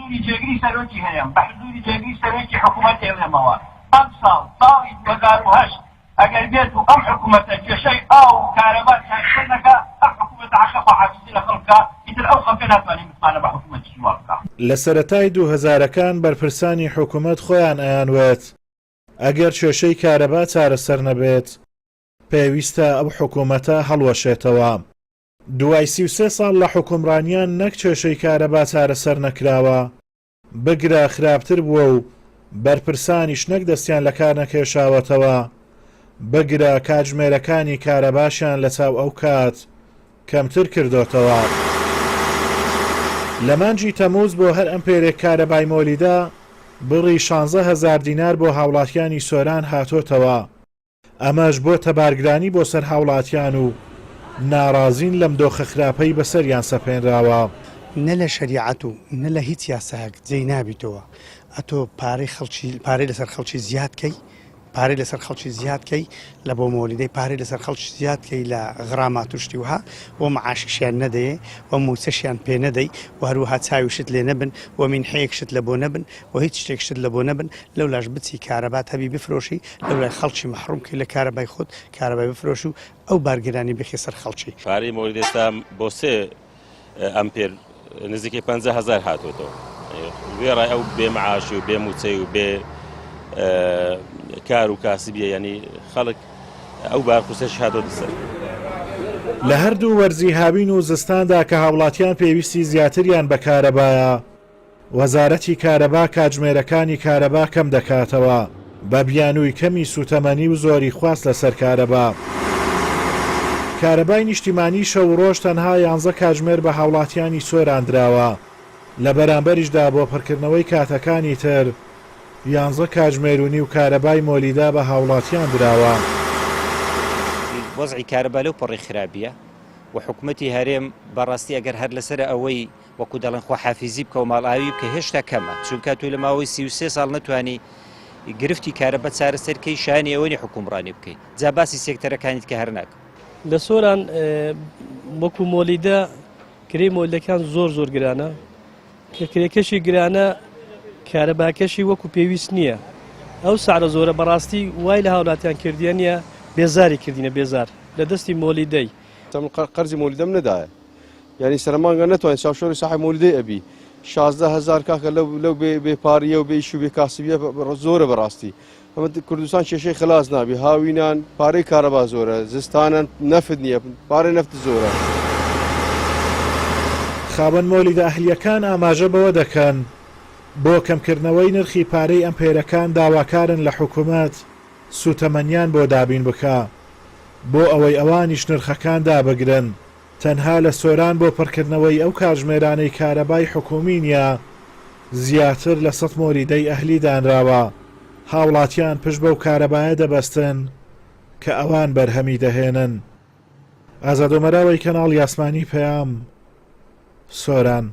حضوری جێگری سەرۆکی هەیە بە حضوری جێگری سەرۆکی حکوومەت ئێڵێمەوە ئەم ساڵی 2008 ئەگەر بێت و ئەم حکوومەتە کێشەی ئاو و کارەبا چاکسەر نەکا ئەم حکوومەتە حەقە حەفیزی لە خەڵکا ئیتر ئەو خەڵکە ناتوانین متمانە بە حکوومەتی وا بکا. لە سەرەتای 2000ەکان بەرپرسانی حکوومەت خۆیان ئەیانوێت ئەگەر کێشەی کارەبا چارەسەر نەبێت پێویستە ئەو حکوومەتە هەڵوەشێتەوە. دوای 33 ساڵ لە حکومڕانیان نەک کێشەی کارەبا چارەسەر نەکراوە بگرە خراپتر بووە و بەرپرسانیش نەک دەستیان لە کار نەکێشاوەتەوە بگرە کاتژمێرەکانی کارەباشیان لە چاو ئەو کات کەمتر کردوتەوە. لە مانجی تەمووز بۆ هەر ئەمپێرێک کارەبای مۆلیدا بڕی 16,000 دینار بۆ هاوڵاتیانی سۆران هاتۆتەوە. ئەمەش بۆ تەبارگرانی بۆ سەر هاوڵاتیان و ناڕازین لەم دۆخە خراپەی بەسەریان سەپێنراوە. نە لە شەریعەت و نە لە هیچ یاساک جێی نابیتەوە ئەتۆ پارەی لەسەر خەڵکی زیادکەی پارەی لەسەر خەڵکی زیادکەی لە بۆ مۆلیدەی پارەی لەسەر خەڵکی زیادکەی لە غرامات توشتی وها و معاشیشیان نەدەیێ و موسەشیان پێ نەدەی و هەروەها چاویشت لێ نەبن و مینحەیەکشت لە بۆ نەبن و هیچ شتێکشت لە بۆ نەبن لەو لاش بچی کارەبات هەبی بفرۆشی لەو لای خەڵکی مەحرومکەی لە کارەبای خۆت کارەبای بفرۆش و ئەو بارگرانی بخی سەر خەڵکی. پارەی مۆلید ئێستا بۆ 3 ئەمپێر نزیکەی 50,000 هاتوۆتەوە. وێڕای ئەو بێ معاش و بێ موچەی و بێ کار و کاسبیە ینی خەڵک ئەو بارقوسەش هاتۆتە سەر. لە هەردوو وەرزی هاوین و زستاندا کە هاوڵاتیان پێویستی زیاتریان بە کارەبایە وەزارەتی کارەبا کاتژمێرەکانی کارەبا کەم دەکاتەوە بە بیانووی کەمی سوتەمەنی و زۆری خواست لەسەر کارەبا. کارەبای نیشتیمانی شەو ڕۆژ تەنها 11 کاتژمێر بە هاوڵاتیانی سۆراندراوە لە بەرامبەریشدا بۆ پڕکردنەوەی کاتەکانی تر 11 کاتژمێرونی و کارەبای مۆلیدا بە هاوڵاتیان دراوە. وەزعی کارەبا لەو پڕی خراپیە و حکوومەتی هەرێم بەڕاستی ئەگەر هەر لەسەر ئەوەی وەکو دەڵێن خۆ حافیزی بکە و ماڵئاوی بکە هێشتا کەمە چونکە توی لە ماوەی 33 ساڵ نەتوانی گرفتی کارەبا چارەسەرکەی شانی ئەوەی حکومڕانی بکەیت جا باسی سێکتەرەکانیت کە هەر ناکە. لە سۆران وەکو مۆلیدا کرێی مۆلیدەکان زۆر گرانە کە کرێکەشی گرانە کارەباکەشی وەکو پێویست نییە. ئەو ساعرە زۆرە بەڕاستی وای لە هاوڵاتیان کردیان نیە بێزاری کردینە بێزار لە دەستی مۆلیدەی قەرزی مۆلیدەم نەدایە یعنی سەرمانگە نەتوانین چاوشۆری ساحی مۆلیدەی ئەبی 16,000 کاکە لەو بێپاریە و بێیش و بێکاسبیە زۆرە بەڕاستی. ئەمە کوردستان کێشەی خلاص نابی هاوینان پارەی کارەبا زۆرە زستانان نەفت نییە پارەی نەفت زۆرە. خاوەن مۆلیدە ئەهلیەکان ئاماژە بەوە دەکەن بۆ کەمکردنەوەی نرخی پارەی ئەمپێرەکان داواکارن لە حکوومەت سوتەمەنیان بۆ دابین بکە بۆ ئەوەی ئەوانیش نرخەکان دابگرن تەنها لە سۆران بۆ پڕکردنەوەی ئەو کاتژمێرانەی کارەبای حکومی نیە زیاتر لە 100 مۆلیدەی ئەهلی دانراوە. هاوڵاتیان پشت بەو کارەبایە دەبەستن کە ئەوان بەرهەمی دەهێنن. ئازادۆمەراوەی کەناڵ یاسمانی پەیام سۆران.